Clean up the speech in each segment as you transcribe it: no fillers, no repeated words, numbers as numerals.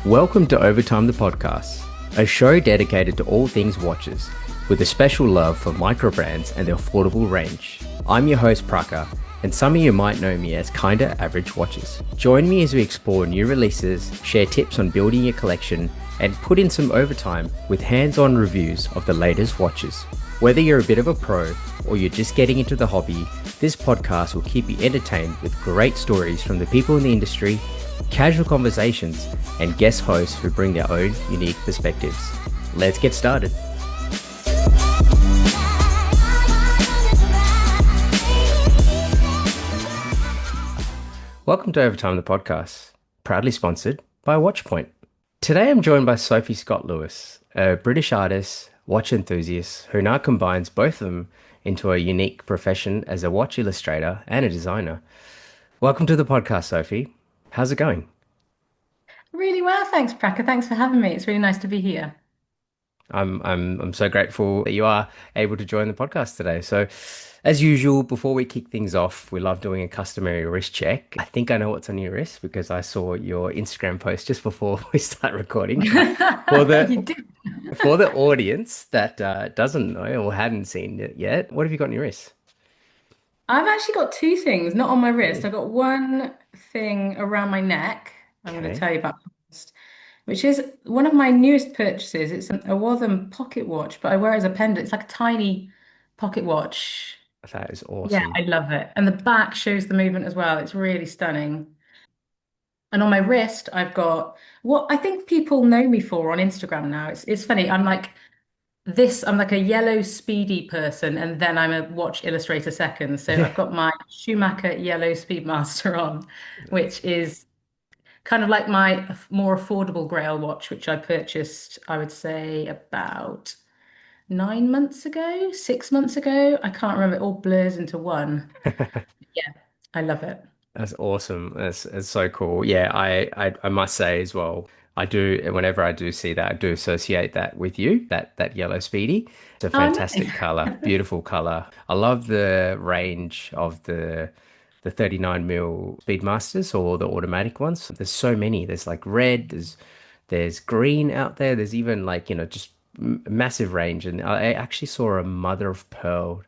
Welcome to Overtime the Podcast, a show dedicated to all things watches, with a special love for micro brands and their affordable range. I'm your host Praka, and some of you might know me as Kinda Average Watches. Join me as we explore new releases, share tips on building your collection, and put in some overtime with hands-on reviews of the latest watches. Whether you're a bit of a pro or you're just getting into the hobby, this podcast will keep you entertained with great stories from the people in the industry, casual conversations, and guest hosts who bring their own unique perspectives. Let's get started. Welcome to Overtime the Podcast, proudly sponsored by Watchpoint. Today I'm joined by Sophie Scott-Lewis, a British artist, watch enthusiast who now combines both of them into a unique profession as a watch illustrator and a designer. Welcome to the podcast, Sophie. How's it going? Really well, thanks, Praka. Thanks for having me. It's really nice to be here. I'm so grateful that you are able to join the podcast today. So, as usual, before we kick things off, we love doing a customary wrist check. I think I know what's on your wrist because I saw your Instagram post just before we start recording. But for You the do. for the audience that doesn't know or hadn't seen it yet, what have you got on your wrist? I've actually got two things, not on my wrist. Oh, I've got one thing around my neck. I'm going to okay. tell you about first, which is one of my newest purchases. It's a Waltham pocket watch, but I wear it as a pendant. It's like a tiny pocket watch. That is Yeah, awesome. I love it. And the back shows the movement as well. It's really stunning. And on my wrist, I've got what I think people know me for on Instagram now. It's funny. I'm like a yellow speedy person, and then I'm a watch illustrator second. So Yeah. I've got my Schumacher yellow Speedmaster on, which is kind of like my more affordable Grail watch, which I purchased, I would say, about 9 months ago, 6 months ago. I can't remember. It all blurs into one. Yeah, I love it. That's awesome. That's so cool. Yeah, I must say as well, I do whenever I do see that, I do associate that with you, that yellow Speedy. It's a Oh, fantastic color, nice. beautiful color. I love the range of the 39 mil Speedmasters or the automatic ones. There's so many. There's like red, there's green out there. There's even like, just massive range. And I actually saw a mother of pearl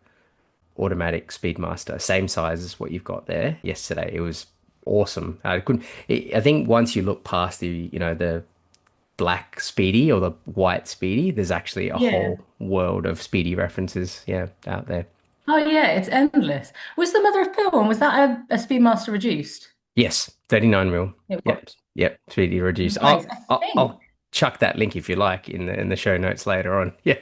automatic Speedmaster, same size as what you've got there yesterday. It was awesome. I couldn't. I think once you look past the black Speedy or the white Speedy, there's actually a Yeah. whole world of Speedy references, yeah, out there. Oh, yeah, it's endless. Was the Mother of Pearl one, was that a Speedmaster reduced? Yes, 39 mil. It was. Yep, yep, Speedy reduced. Nice. I'll chuck that link if you like in the show notes later on. Yeah,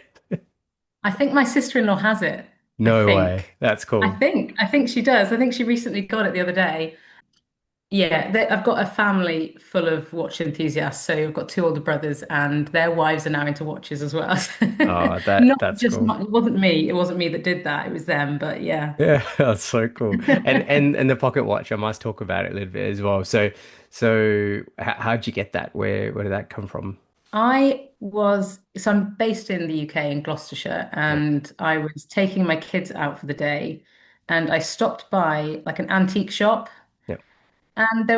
I think my sister-in-law has it. I no way. think. That's cool. I think she does. I think she recently got it the other day. Yeah, I've got a family full of watch enthusiasts. So I've got two older brothers, and their wives are now into watches as well. Oh, Not that's just cool. not, it wasn't me. It wasn't me that did that. It was them. But yeah. Yeah, that's so cool. And the pocket watch, I must talk about it a little bit as well. So how'd you get that? Where did that come from? I'm based in the UK in Gloucestershire, Yeah, and I was taking my kids out for the day, and I stopped by like an antique shop. yeah. And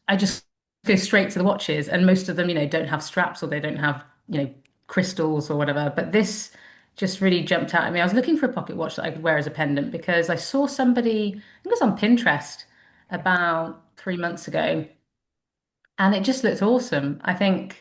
I just go straight to the watches, and most of them, don't have straps or they don't have, crystals or whatever. But this just really jumped out at me. I was looking for a pocket watch that I could wear as a pendant because I saw somebody, I think it was on Pinterest about 3 months ago, and it just looked awesome. I think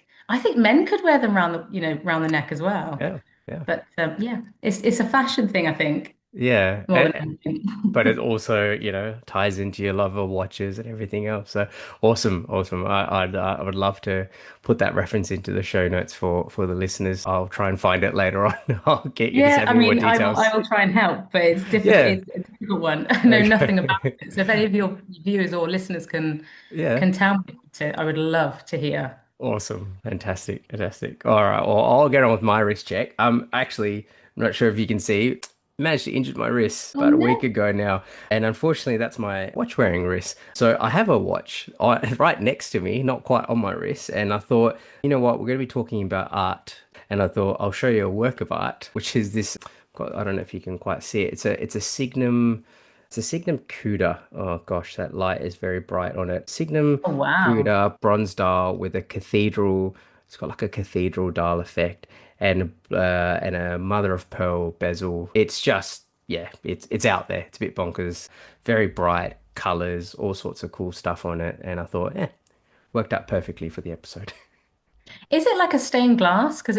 men could wear them around the neck as well. Yeah, yeah. But yeah, it's a fashion thing, I think, Yeah. more than anything. But it also, ties into your love of watches and everything else. So awesome, awesome. I would love to put that reference into the show notes for the listeners. I'll try and find it later on. I'll get you to Yeah, send I me more mean, I details. will try and help, but it's difficult. Yeah. It's a difficult one. I know nothing about Okay. it. So if any of your viewers or listeners can Yeah. can tell me about it, I would love to hear. Awesome. Fantastic. Fantastic. All right. Well, I'll get on with my wrist check. Actually, I'm not sure if you can see, managed to injure my wrist Oh about a week no. ago now. And unfortunately, that's my watch wearing wrist. So I have a watch right next to me, not quite on my wrist. And I thought, you know what, we're going to be talking about art. And I thought I'll show you a work of art, which is this. I don't know if you can quite see it. It's a Signum. It's a Signum Cuda. Oh gosh, that light is very bright on it. Signum Oh, wow. Cuda bronze dial with a cathedral. It's got like a cathedral dial effect and a mother of pearl bezel. It's just yeah, it's out there. It's a bit bonkers. Very bright colors, all sorts of cool stuff on it. And I thought, yeah, worked out perfectly for the episode. Is it like a stained glass? Because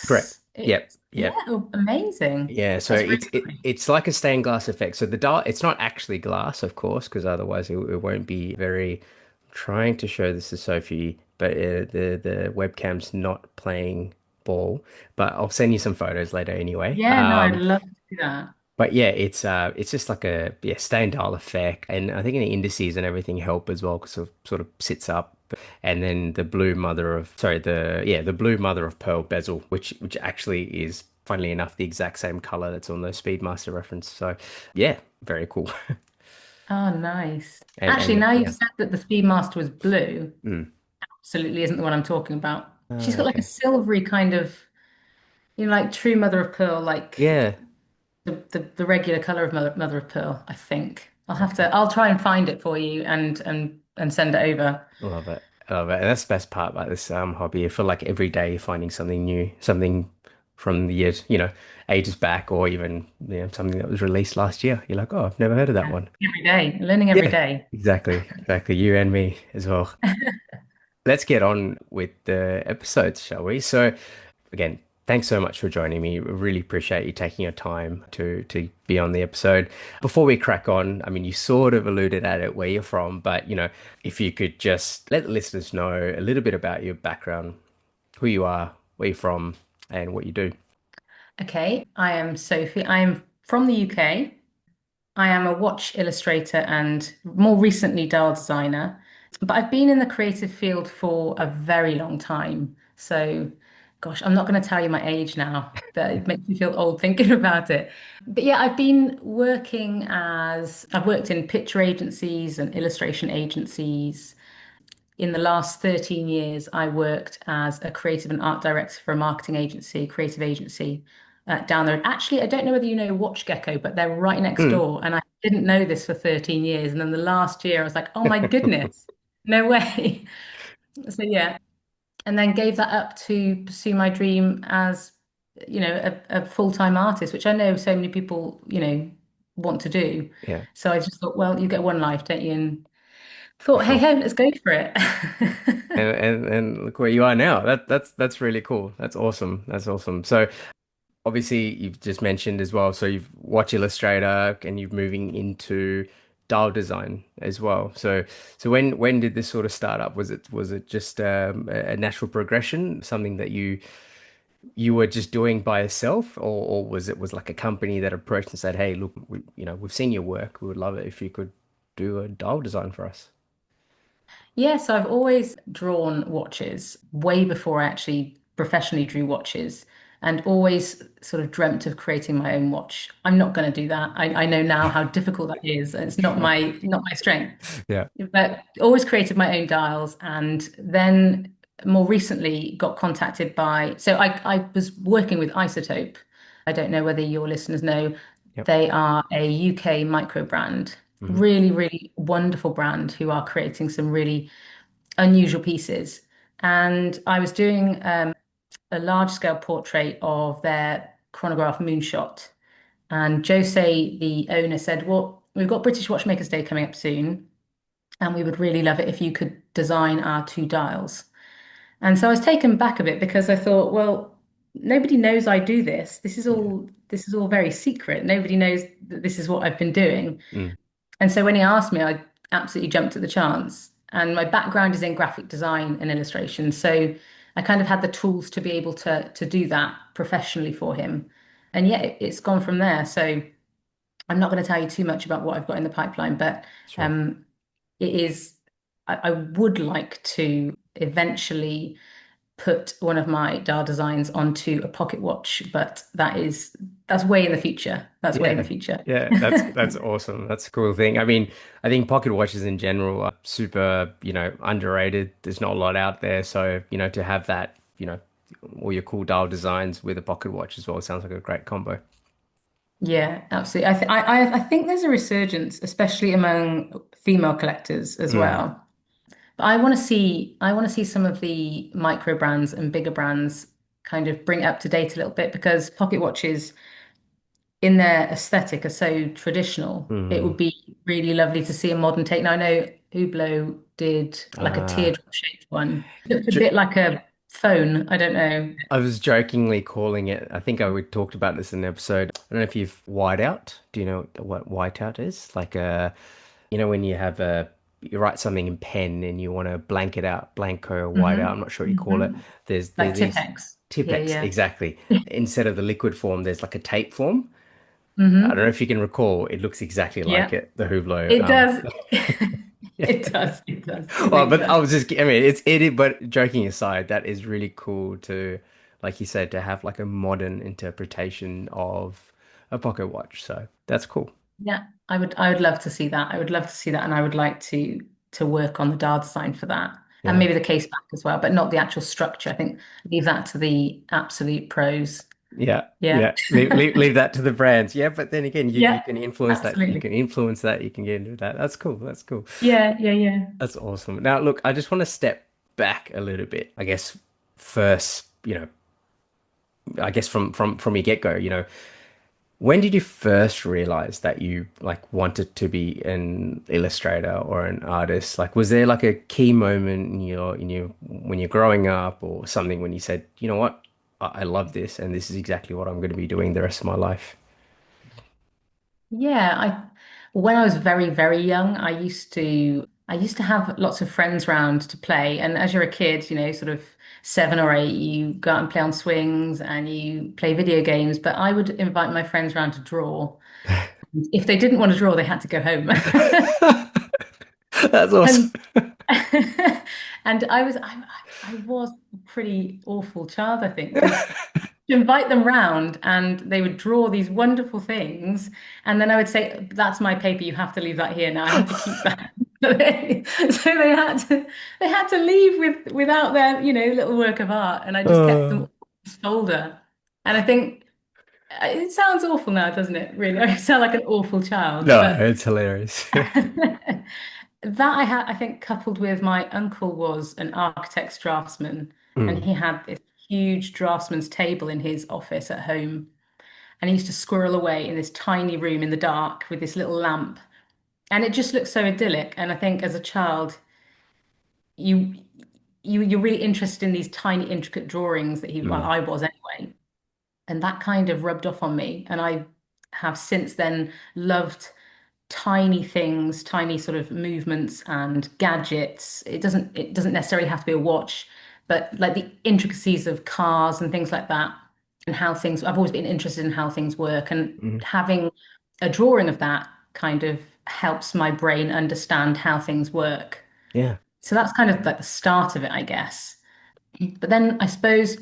Correct. Yep. yeah, Yep. oh, amazing. Yeah, so That's really nice. it's like a stained glass effect. So the dial, it's not actually glass, of course, because otherwise it won't be very. Trying to show this to Sophie, but the webcam's not playing ball. But I'll send you some photos later anyway. Yeah, no, I'd love to do that. But yeah, it's just like a yeah stained dial effect, and I think the indices and everything help as well because it sort of sits up, and then the blue mother of sorry the yeah the blue mother of pearl bezel, which actually is funnily enough the exact same color that's on the Speedmaster reference. So yeah, very cool. Oh, nice. Actually, And now you've yeah, said that the Speedmaster was blue, mm. absolutely isn't the one I'm talking about. She's got like a Okay, silvery kind of, like true mother of pearl, like yeah, the regular color of mother of pearl, I think. okay. I'll try and find it for you and send it over. I love it. I love it. And that's the best part about this hobby. I feel like every day you're finding something new, something from the years, ages back, or even something that was released last year. You're like, oh, I've never heard of that Yeah. one. Every day, learning every Yeah, day. exactly. Exactly. You and me as well. Let's get on with the episodes, shall we? So, again, thanks so much for joining me. Really appreciate you taking your time to be on the episode. Before we crack on, I mean, you sort of alluded at it where you're from, but if you could just let the listeners know a little bit about your background, who you are, where you're from, and what you do. Okay, I am Sophie. I am from the UK. I am a watch illustrator and more recently dial designer. But I've been in the creative field for a very long time. So, gosh, I'm not going to tell you my age now, but it makes me feel old thinking about it. But yeah, I've worked in picture agencies and illustration agencies. In the last 13 years, I worked as a creative and art director for a marketing agency, creative agency down there. Actually, I don't know whether you know Watch Gecko, but they're right next Mm. door. And I didn't know this for 13 years. And then the last year, I was like, oh my goodness, no way. So yeah, and then gave that up to pursue my dream as, a full-time artist, which I know so many people, want to do. Yeah, So I just thought, well, you get one life, don't you? And thought, for hey, sure. hey, let's go for it. And look where you are now. That's really cool. That's awesome. That's awesome. So obviously you've just mentioned as well, so you've watched Illustrator and you're moving into dial design as well. So when did this sort of start up? Was it just a natural progression, something that you were just doing by yourself, or was like a company that approached and said, "Hey, look, we've seen your work. We would love it if you could do a dial design for us." Yes, I've always drawn watches way before I actually professionally drew watches and always sort of dreamt of creating my own watch. I'm not going to do that. I know now how difficult that is. And it's not my strength. Yeah. But always created my own dials and then more recently got contacted by, so I was working with Isotope. I don't know whether your listeners know, Yep. they are a UK micro brand, Hmm. really, really wonderful brand who are creating some really unusual pieces. And I was doing a large scale portrait of their chronograph moonshot. And Jose, the owner, said, well, we've got British Watchmakers Day coming up soon, and we would really love it if you could design our two dials. And so I was taken back a bit because I thought, well, nobody knows I do this. Yeah. This is all very secret. Nobody knows that this is what I've been doing. Mm. And so when he asked me, I absolutely jumped at the chance. And my background is in graphic design and illustration. So I kind of had the tools to be able to do that professionally for him. And yet it's gone from there. So I'm not going to tell you too much about what I've got in the pipeline, but Sure. um, it is, I would like to eventually put one of my dial designs onto a pocket watch, but that's way in the future. That's way in the Yeah, future. yeah, that's awesome. That's a cool thing. I mean, I think pocket watches in general are super, underrated. There's not a lot out there, so to have that, all your cool dial designs with a pocket watch as well sounds like a great combo. Yeah, absolutely. I think there's a resurgence, especially among female collectors as Mm. well. But I want to see some of the micro brands and bigger brands kind of bring it up to date a little bit because pocket watches in their aesthetic are so traditional. It Mm. would be really lovely to see a modern take. Now I know Hublot did like a Uh, teardrop shaped one. It looked a bit like a phone. I don't know. I was jokingly calling it, I think we talked about this in the episode. I don't know if you've whiteout. Do you know what whiteout is? Like when you have you write something in pen and you want to blank it out, blanco or whiteout, I'm Hmm. not sure what you call it. Hmm. There's Like these Tipex. Yeah, Tipex, yeah. exactly. Instead of the liquid form, there's like a tape form. I don't know Hmm. if you can recall, it looks exactly like Yeah. it, the Hublot. It does. Yeah. It does. It does. It Well, really but I does. was just, I mean, but joking aside, that is really cool to, like you said, to have like a modern interpretation of a pocket watch. So that's cool. Yeah, I would love to see that. I would love to see that, and I would like to work on the dial design for that, and Yeah. maybe the case back as well, but not the actual structure. I think leave that to the absolute pros. Yeah. Yeah. Yeah. Leave that to the brands. Yeah. But then again, you Yeah, can influence that. You absolutely. can influence that. You can get into that. That's cool. That's cool. Yeah, yeah, yeah. That's awesome. Now, look, I just want to step back a little bit. I guess first, I guess from your get-go, when did you first realize that you like wanted to be an illustrator or an artist? Like, was there like a key moment in your when you're growing up or something when you said, you know what, I love this and this is exactly what I'm going to be doing the rest of my life? Yeah, when I was very, very young, I used to have lots of friends round to play. And as you're a kid, sort of 7 or 8, you go out and play on swings and you play video games. But I would invite my friends round to draw. If they didn't want to draw, they had to go home. That's awesome. And and I was a pretty awful child, I think, because to invite them round and they would draw these wonderful things. And then I would say, that's my paper. You have to leave that here now. I have to keep that. So they had to leave without their, little work of art. And I just kept them Uh, all in this folder. And I think it sounds awful now, doesn't it? Really, I sound like an awful child. no, But it's hilarious. that I think coupled with my uncle was an architect's draftsman, and Mm, he had this huge draftsman's table in his office at home. And he used to squirrel away in this tiny room in the dark with this little lamp. And it just looked so idyllic. And I think as a child, you you're really interested in these tiny, intricate drawings that well, mm, I was anyway. And that kind of rubbed off on me. And I have since then loved tiny things, tiny sort of movements and gadgets. It doesn't necessarily have to be a watch, but like the intricacies of cars and things like that, and how things. I've always been interested in how things work, and mm. having a drawing of that kind of helps my brain understand how things work. Yeah. So that's kind of like the start of it, I guess. But then I suppose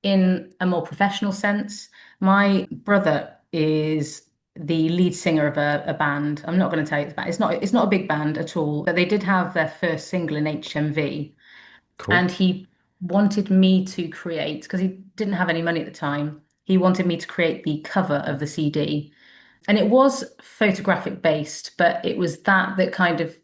in a more professional sense, my brother is the lead singer of a band. I'm not going to tell you it's band. It's not a big band at all, but they did have their first single in HMV, Cool. and he wanted me to create because he didn't have any money at the time. He wanted me to create the cover of the CD. And it was photographic based, but it was that kind of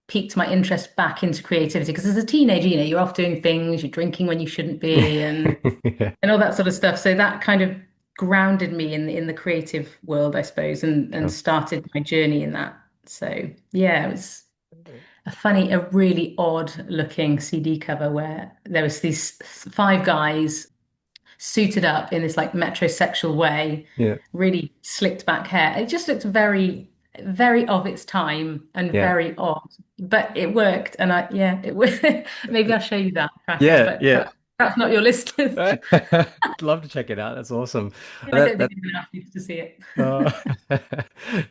piqued my interest back into creativity. Because as a teenager, you're off doing things, you're drinking when you shouldn't be, and Yeah. and all that sort of stuff. So that kind of grounded me in the creative world, I suppose, and Yeah. started my journey in that. So yeah, it was a really odd looking CD cover where there was these 5 guys suited up in this like metrosexual way, Yeah. really slicked back hair. It just looked very, very of its time and Yeah. very odd, but it worked. And yeah, it worked. Maybe I'll show you that tracker, Yeah. but Yeah. perhaps not your listeners. Love to check it out. That's awesome. I That don't that think anyone else needs to see it. uh,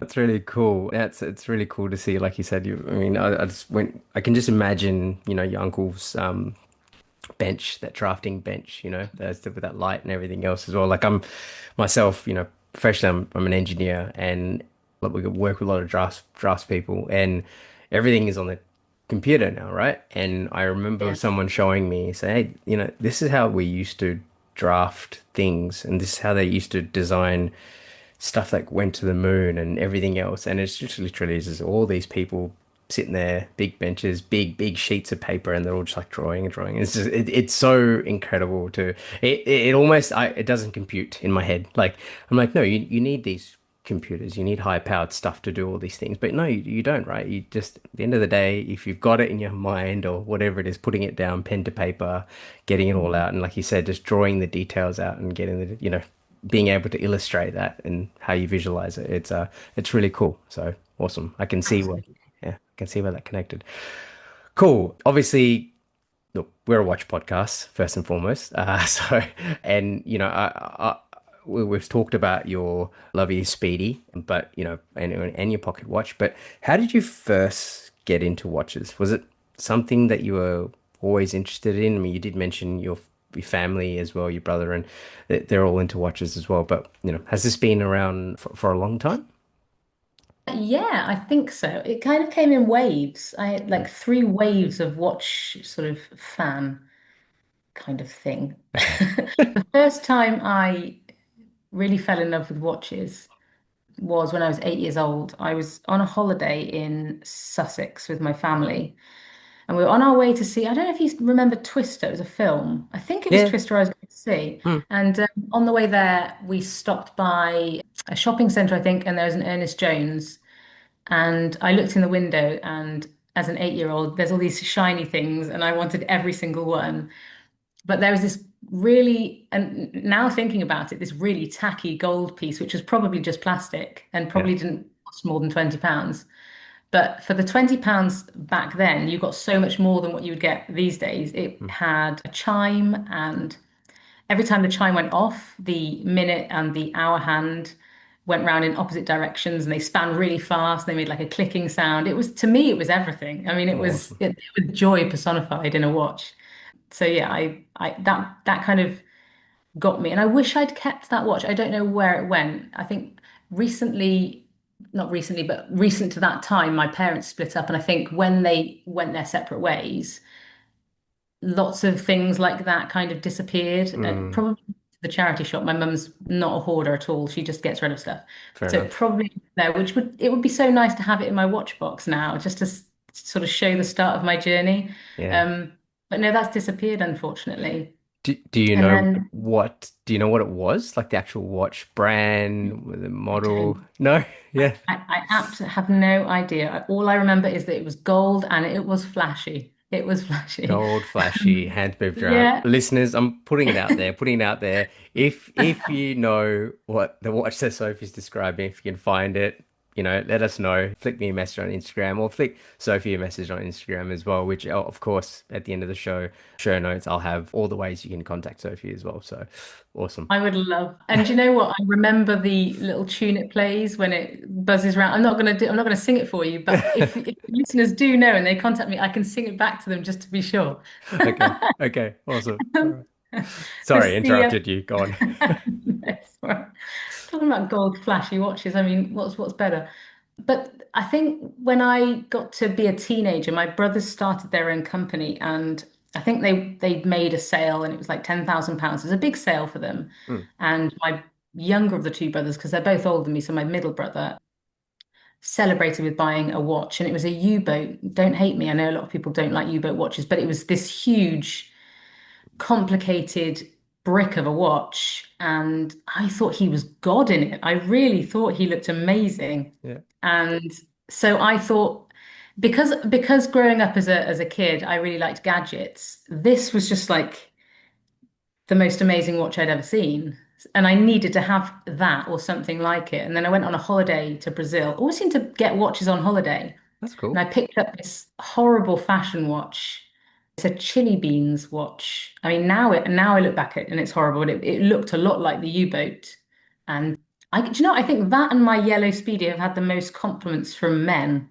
that's really cool. Yeah, it's really cool to see. Like you said, I mean, I just went. I can just imagine, your uncle's bench, that drafting bench. With that light and everything else as well. Like I'm myself, professionally, I'm an engineer, and like, we work with a lot of drafts people, and everything is on the computer now, right? And I remember Yeah. someone showing me, say, hey, this is how we used to draft things, and this is how they used to design stuff that went to the moon and everything else. And it's just literally just all these people sitting there, big benches, big sheets of paper, and they're all just like drawing and drawing. It's just it's so incredible to it almost it doesn't compute in my head. Like I'm like, no, you need these computers, you need high powered stuff to do all these things. But no, you don't, right? You just at the end of the day, if you've got it in your mind or whatever it is, putting it down, pen to paper, getting it all out, and like you said, just drawing the details out and getting the, being able to illustrate that and how you visualize it. It's really cool. So awesome. I can see where, Absolutely. yeah, I can see where that connected. Cool. Obviously, look, we're a watch podcast first and foremost. So, and we've talked about your love of your Speedy, but and your pocket watch. But how did you first get into watches? Was it something that you were always interested in? I mean, you did mention your family as well, your brother, and they're all into watches as well. But has this been around for a long time? Yeah, I think so. It kind of came in waves. I had like three waves of watch sort of fan kind of thing. Okay. The first time I really fell in love with watches was when I was 8 years old. I was on a holiday in Sussex with my family, and we were on our way to see. I don't know if you remember Twister. It was a film. I think it was Yeah. Twister I was going to see. Hmm. And on the way there, we stopped by a shopping centre, I think, and there was an Ernest Jones. And I looked in the window, and as an 8 year old, there's all these shiny things, and I wanted every single one. But there was this really, and now thinking about it, this really tacky gold piece, which was probably just plastic and Yeah. probably didn't cost more than £20. But for the £20 back then, you got so much more than what you would get these days. It Hmm. had a chime, and every time the chime went off, the minute and the hour hand went round in opposite directions, and they span really fast. They made like a clicking sound. It was, to me, it was everything. I mean, Awesome. it was joy personified in a watch. So yeah, I that kind of got me. And I wish I'd kept that watch. I don't know where it went. I think recently, not recently, but recent to that time, my parents split up. And I think when they went their separate ways, lots of things like that kind of disappeared. Mm, Probably the charity shop. My mum's not a hoarder at all. She just gets rid of stuff. fair So enough. probably there, which would be so nice to have it in my watch box now, just to sort of show the start of my journey. Yeah. Um, but no, that's disappeared, unfortunately. Do you And know then what it was? Like the actual watch brand, the I model? don't. No? Yeah. I absolutely have no idea. All I remember is that it was gold and it was flashy. It was flashy. Gold flashy, hands moved around. Yeah. Listeners, I'm putting it out there. If you know what the watch that Sophie's describing, if you can find it, let us know. Flick me a message on Instagram or flick Sophie a message on Instagram as well, which of course at the end of the show notes, I'll have all the ways you can contact Sophie as well. So awesome. I would love. And do you know what? I remember the little tune it plays when it buzzes around. I'm not gonna sing it for you, but if listeners do know and they contact me, I can sing it back to them just to be sure. Okay. Okay. Awesome. All right. Sorry, This the interrupted you. Go on. That's right. Talking about gold flashy watches, I mean, what's better? But I think when I got to be a teenager, my brothers started their own company, and I think they made a sale, and it was like £10,000. It was a big sale for them. Mm, And my younger of the two brothers, because they're both older than me, so my middle brother celebrated with buying a watch, and it was a U-boat. Don't hate me, I know a lot of people don't like U-boat watches, but it was this huge complicated brick of a watch, and I thought he was God in it. I really thought he looked amazing. yeah. And so I thought, because growing up as a kid, I really liked gadgets. This was just like the most amazing watch I'd ever seen. And I needed to have that or something like it. And then I went on a holiday to Brazil. Always seem to get watches on holiday. That's And cool. I picked up this horrible fashion watch. It's a chili beans watch. I mean, now I look back at it and it's horrible, but it looked a lot like the U-boat. And do you know, I think that and my yellow Speedy have had the most compliments from men.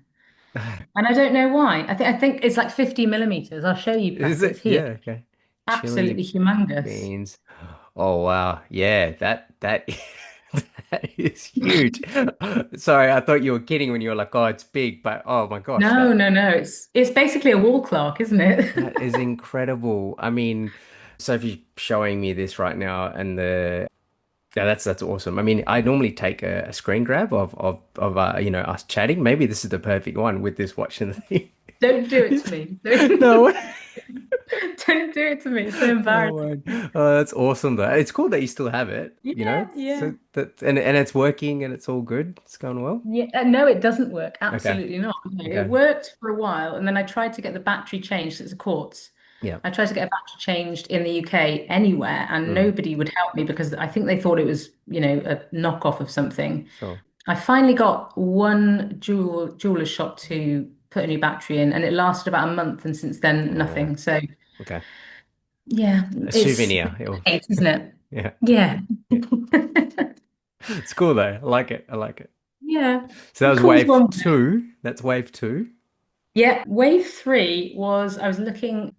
And I don't know why. I think it's like 50 millimeters. I'll show you, Is Pratt. It's it? here. Yeah, okay. Absolutely Chili humongous. beans. Oh wow. Yeah, that that is huge. Sorry, I thought you were kidding when you were like, "Oh, it's big," but oh my gosh, No, that no, no. It's basically a wall clock, isn't it? that is incredible. I mean, Sophie's showing me this right now, and the Yeah, that's awesome. I mean, I normally take a screen grab of us chatting. Maybe this is the perfect one with this watch and the thing. Don't do it to me. No. Don't do it to me. It's so Oh embarrassing. my. Oh, that's awesome though. It's cool that you still have it, Yeah, yeah. So that and it's working and it's all good. It's going well. Yeah, no, it doesn't work. Okay. Absolutely not. No, it Okay. worked for a while, and then I tried to get the battery changed. It's a quartz. Yeah. I tried to get a battery changed in the UK anywhere, and Mm, nobody would help me because I think they thought it was, a knockoff of something. sure. I finally got one jeweler's shop to put a new battery in, and it lasted about a month, and since then, Oh, nothing. So, okay. yeah, A it's souvenir. hate, isn't it? Yeah. Yeah. Yeah. It's cool though. I like it. I like it. Yeah. So that was Cool as wave one. two. That's wave two. Yeah, wave three was I was looking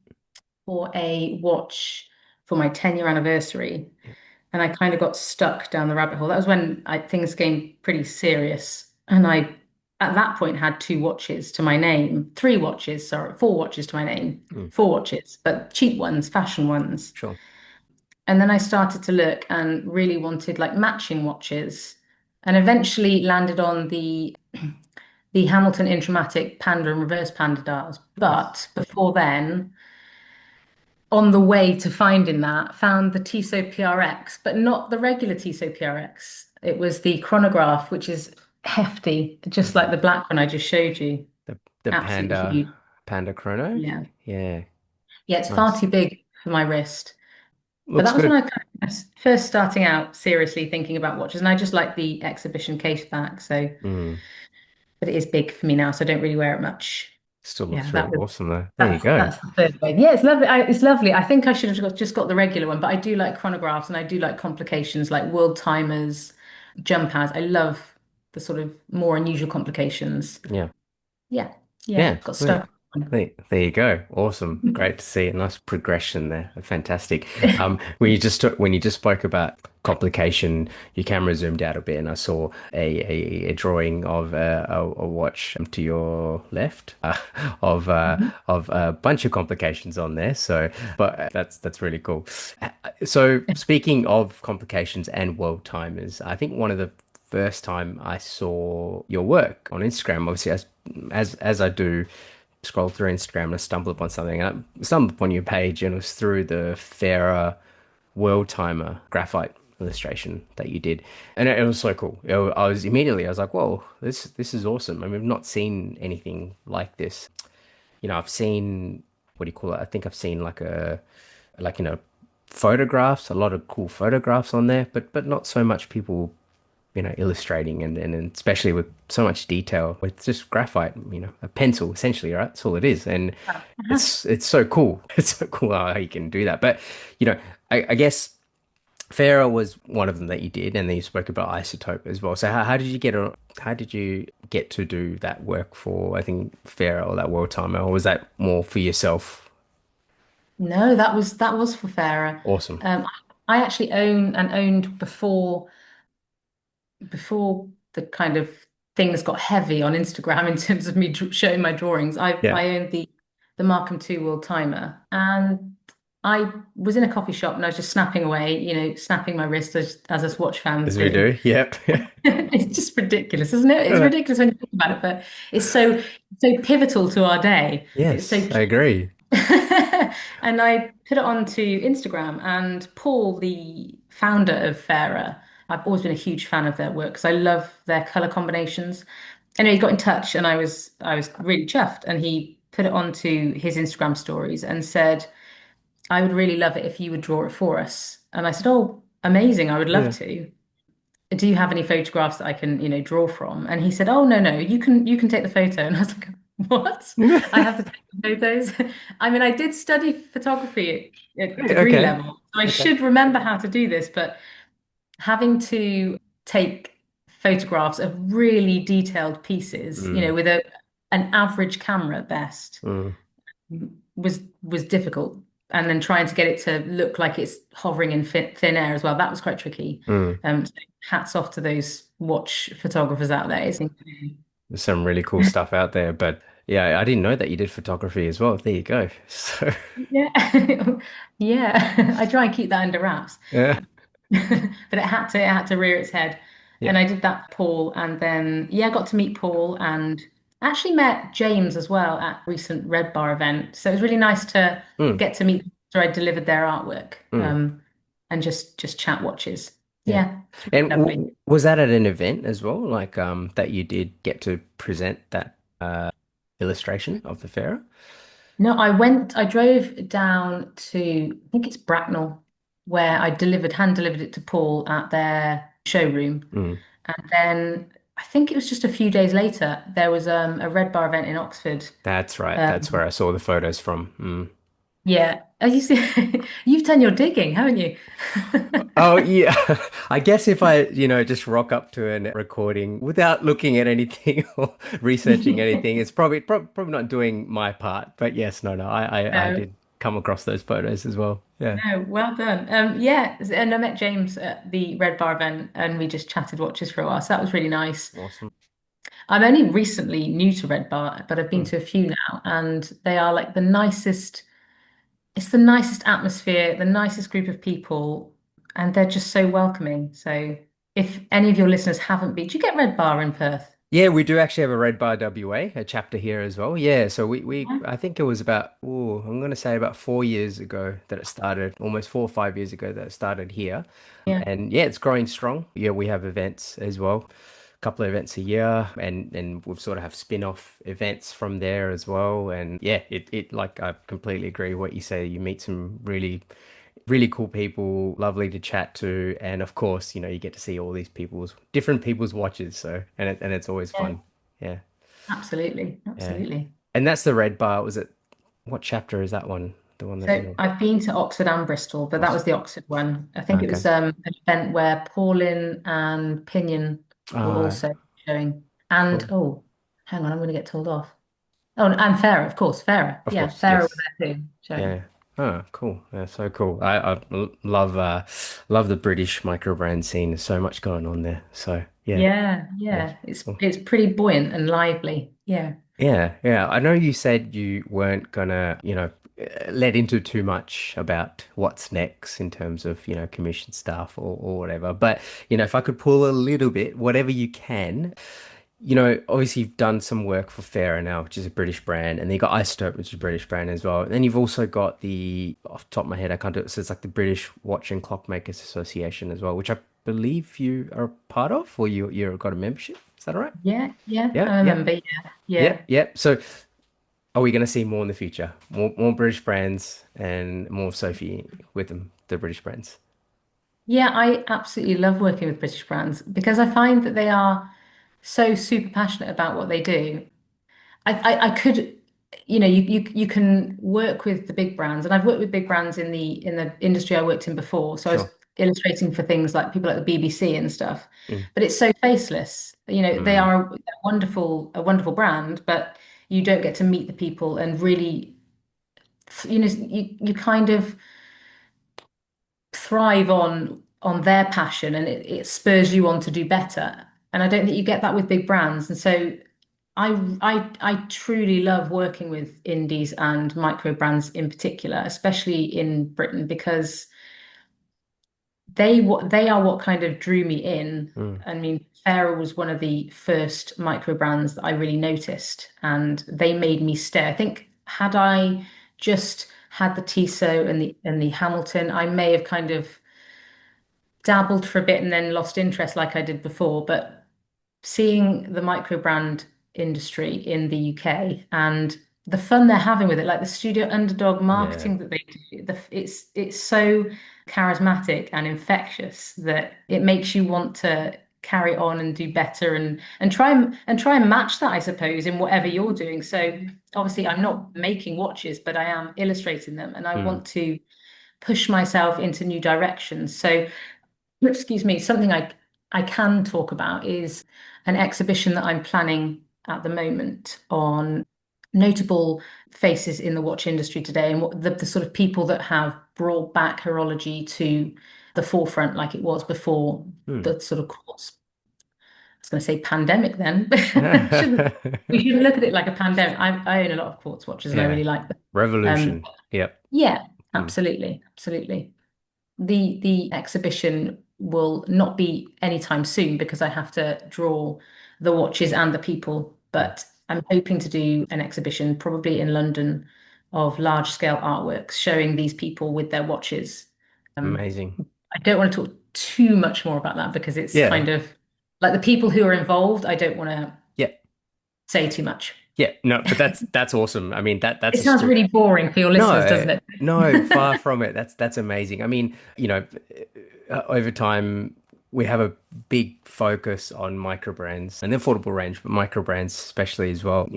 for a watch for my 10-year anniversary, Yeah. and I kind of got stuck down the rabbit hole. That was when things became pretty serious, and I at that point had two watches to my name, three watches, sorry, four watches to my name, Mm, four watches, but cheap ones, fashion ones. sure. And then I started to look and really wanted like matching watches, and eventually landed on the Hamilton Intramatic Panda and Reverse Panda dials. Nice. But before then, on the way to finding that, found the Tissot PRX, but not the regular Tissot PRX. It was the chronograph, which is hefty, just like Mhm. the black one I just showed you. The Absolutely huge. Panda Chrono. Yeah. Yeah. Yeah, it's far Nice. too big for my wrist. But Looks that was when good. I kind of first starting out seriously thinking about watches. And I just like the exhibition case back. So, Mm. but it is big for me now, so I don't really wear it much. Still Yeah, looks that really was awesome though. There you go. that's the third way. Yeah, it's lovely. It's lovely. I think I should have just got the regular one, but I do like chronographs and I do like complications like world timers, jump pads. I love the sort of more unusual complications. Yeah. Yeah, yeah, Yeah, got sweet. stuck on. There you go. Awesome. Great to see a nice progression there. Fantastic. When you just spoke about complication, your camera zoomed out a bit, and I saw a drawing of a watch to your left of a bunch of complications on there. So, but that's really cool. So speaking of complications and world timers, I think one of the first time I saw your work on Instagram, obviously as I do scroll through Instagram and I stumble upon something. And I stumbled upon your page and it was through the Farer Worldtimer graphite illustration that you did. And it was so cool. I was like, whoa, this is awesome. I mean, I've not seen anything like this. I've seen, what do you call it? I think I've seen like, photographs, a lot of cool photographs on there, but not so much people illustrating and especially with so much detail with just graphite, a pencil essentially, right? That's all it is. And it's so cool. It's so cool how you can do that. But, you know, I guess Farah was one of them that you did, and then you spoke about Isotope as well. So how did you get to do that work for, I think, Farah or that World Timer, or was that more for yourself? No, that was for Farer. Awesome. I actually own and owned before the kind of things got heavy on Instagram in terms of me showing my drawings. I Yeah, I owned the Markham 2 World Timer, and I was in a coffee shop and I was just snapping away, snapping my wrist as us watch fans as we do. do. Yep. It's just ridiculous, isn't it? It's Uh, ridiculous when you think about it, but it's so pivotal to our day. It's so yes, I key. agree. And I put it onto Instagram, and Paul, the founder of Farer, I've always been a huge fan of their work because I love their color combinations. Anyway, he got in touch and I was really chuffed, and he put it onto his Instagram stories and said, I would really love it if you would draw it for us. And I said, Oh, amazing, I would love Yeah. to. Do you have any photographs that I can, draw from? And he said, Oh, no, no, you can take the photo. And I was like, What? I have to take the photos. I mean, I did study photography at degree Okay. level, so I Okay. should remember how to do this, but having to take photographs of really detailed pieces, Mm, with an average camera at best, mm, was difficult. And then trying to get it to look like it's hovering in thin air as well, that was quite tricky. mm. So hats off to those watch photographers out there. There's some really cool stuff out there, but yeah, I didn't know that you did photography as well. There you go. So Yeah. Yeah. I try and keep that under wraps. yeah. But it had to rear its head. Yeah. And I did that for Paul, and then yeah, I got to meet Paul and actually met James as well at a recent Red Bar event. So it was really nice to Mm, get to meet them after I delivered their artwork, mm, and just chat watches. yeah. Yeah, it's really And lovely. was that at an event as well? Like that you did get to present that illustration of the Pharaoh? No, I drove down to, I think it's Bracknell, where I hand delivered it to Paul at their showroom. Mm, And then I think it was just a few days later, there was a Red Bar event in Oxford. that's right. That's where Um, I saw the photos from. Mm. yeah, as you see, you've done your digging, haven't you? Oh yeah. I guess if I, just rock up to a recording without looking at anything or researching anything, it's probably not doing my part. But yes, no, no, I No, did come across those photos as well. Yeah. no, well done. Yeah, and I met James at the Red Bar event, and we just chatted watches for a while, so that was really nice. Awesome. I'm only recently new to Red Bar, but I've been Mm. to a few now, and they are like the nicest. It's the nicest atmosphere, the nicest group of people, and they're just so welcoming. So, if any of your listeners haven't been, do you get Red Bar in Perth? Yeah, we do actually have a Red Bar WA, a chapter here as well. Yeah, so we Yeah. I think it was about, I'm gonna say about 4 years ago that it started, almost 4 or 5 years ago that it started here. Yeah. And yeah, it's growing strong. Yeah, we have events as well, a couple of events a year, and we've sort of have spin-off events from there as well. And yeah, it like I completely agree what you say. You meet some really cool people, lovely to chat to, and of course, you get to see all these different people's watches. So, and it's always Yeah, fun. Yeah, absolutely, yeah. absolutely. And that's the Red Bar. Was it? What chapter is that one? The one that So you're I've been to Oxford and Bristol, but that was awesome. the Oxford one. I think it Okay. was an event where Paulin and Pinion were Uh, also showing. And cool. oh, hang on, I'm going to get told off. Oh, and Farah, of course, Farah. Of Yeah, course, Farah was yes. there too, showing. Yeah. Oh, cool. Yeah, so cool. I love the British microbrand scene. There's so much going on there. So yeah. Yeah, Yeah. yeah. It's Cool. it's pretty buoyant and lively. Yeah. Yeah, yeah. I know you said you weren't gonna, let into too much about what's next in terms of, commission stuff or whatever. But, if I could pull a little bit, whatever you can, obviously you've done some work for Farer now, which is a British brand, and then you got Isotope, which is a British brand as well. And then you've also got off the top of my head, I can't do it, so it's like the British Watch and Clockmakers Association as well, which I believe you are a part of, or you've got a membership. Is that all right? Yeah, yeah. Yeah, I yeah. remember. Yeah, yeah. Yep, yep. So are we going to see more in the future? More British brands and more Sophie with them, the British brands. Yeah, I absolutely love working with British brands because I find that they are so super passionate about what they do. I could, you can work with the big brands, and I've worked with big brands in the industry I worked in before. So I was Sure. illustrating for things like people like the BBC and stuff. Mm, But it's so faceless. They mm, are a wonderful brand, but you don't get to meet the people and really, you kind of thrive on their passion, and it spurs you on to do better. And I don't think you get that with big brands. And so I truly love working with indies and micro brands in particular, especially in Britain, because they are what kind of drew me in. mm. I mean, Farer was one of the first micro brands that I really noticed, and they made me stay. I think had I just had the Tissot and the Hamilton, I may have kind of dabbled for a bit and then lost interest like I did before. But seeing the micro brand industry in the UK and the fun they're having with it, like the studio underdog Yeah. marketing that they do, it's so charismatic and infectious that it makes you want to carry on and do better and try and match that, I suppose, in whatever you're doing. So obviously I'm not making watches, but I am illustrating them and I Mm, want to push myself into new directions. So excuse me, something I can talk about is an exhibition that I'm planning at the moment on notable faces in the watch industry today and what the sort of people that have brought back horology to the forefront like it was before mm. the sort of quartz. I was going to say pandemic then, but shouldn't we shouldn't look at it like a pandemic. I own a lot of quartz watches and I Yeah. really like them. Um, Revolution. Yep. yeah, Mm. absolutely, absolutely. the exhibition will not be anytime soon because I have to draw the watches and the people. Mm. But I'm hoping to do an exhibition, probably in London, of large scale artworks showing these people with their watches. Um, Amazing. I don't want to talk too much more about that because it's Yeah. kind of like the people who are involved, I don't want to Yeah. say too much. Yeah. No, but that's awesome. I mean, that's It a sounds story. really boring for your listeners, No, doesn't it? no, far from it. That's amazing. I mean, over time we have a big focus on micro brands and the affordable range, but micro brands especially as well.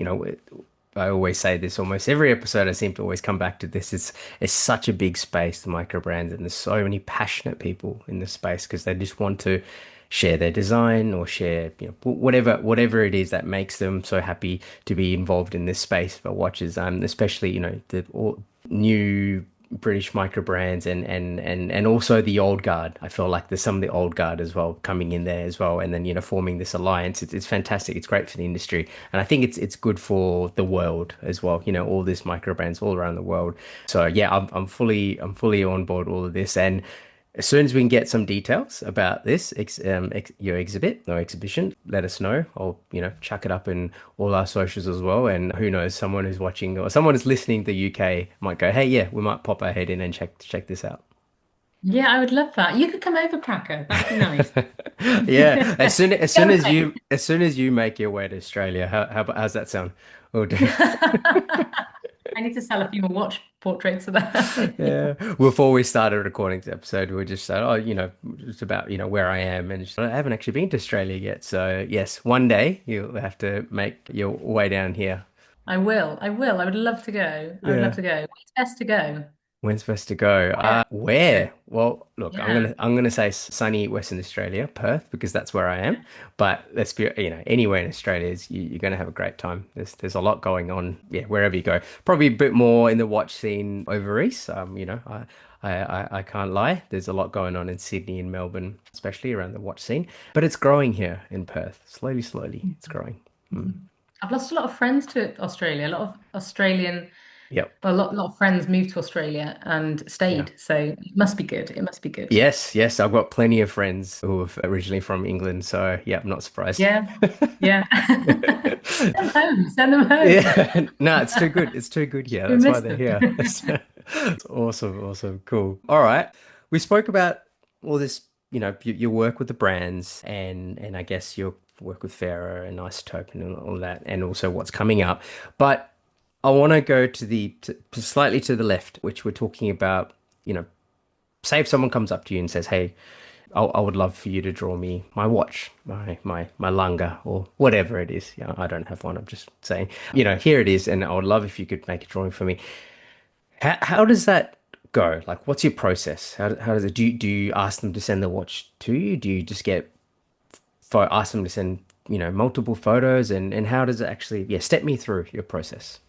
I always say this almost every episode. I seem to always come back to this. It's such a big space, the micro brands, and there's so many passionate people in this space because they just want to share their design or share, whatever it is that makes them so happy to be involved in this space for watches. Especially, the all new British micro brands and also the old guard. I feel like there's some of the old guard as well coming in there as well, and then forming this alliance. It's fantastic. It's great for the industry, and I think it's good for the world as well. All these micro brands all around the world. So yeah, I'm fully on board all of this, and as soon as we can get some details about this your exhibit or exhibition, let us know. I'll chuck it up in all our socials as well. And who knows, someone who's watching or someone who's listening to the UK might go, "Hey, yeah, we might pop our head in and check this out." Yeah, I would love that. You could come over, Cracker. That would be nice. Yeah, as soon as soon as Okay. you make your way to Australia, how's that sound? We'll do. I need to sell a few more watch portraits of that. Yeah. Before we started recording this episode, we just said, "Oh, it's about where I am," and I haven't actually been to Australia yet. So yes, one day you'll have to make your way down here. I will. I will. I would love to go. I would love Yeah. to go. Where's best to go? When's best to go? Where? Where? Well, look, I'm Yeah. gonna I'm gonna say sunny Western Australia, Perth, because that's where I am. But let's be, anywhere in Australia you're gonna have a great time. There's a lot going on. Yeah, wherever you go. Probably a bit more in the watch scene over east. I can't lie. There's a lot going on in Sydney and Melbourne, especially around the watch scene. But it's growing here in Perth. Slowly, slowly, it's growing. Mm. I've lost a lot of friends to Australia. A lot of Australian, Yep. well, a lot of friends moved to Australia and Yeah. stayed. So it must be good. It must be good. Yes, yes, I've got plenty of friends who are originally from England, so yeah, I'm not surprised. Yeah. Yeah. Send them home. Send them home. Yeah, no, it's too good. It's too good here. We That's why miss they're them. here. It's awesome, awesome, cool. All right, we spoke about all this, your work with the brands, and I guess your work with Farer and Isotope and all that, and also what's coming up. But I want to go to slightly to the left, which we're talking about. Say if someone comes up to you and says, "Hey, I would love for you to draw me my watch, my Lunga, or whatever it is." I don't have one. I'm just saying, here it is, and I would love if you could make a drawing for me. How does that go? Like, what's your process? How does it? Do you ask them to send the watch to you? Do you just ask them to send multiple photos, and how does it actually? Yeah, step me through your process.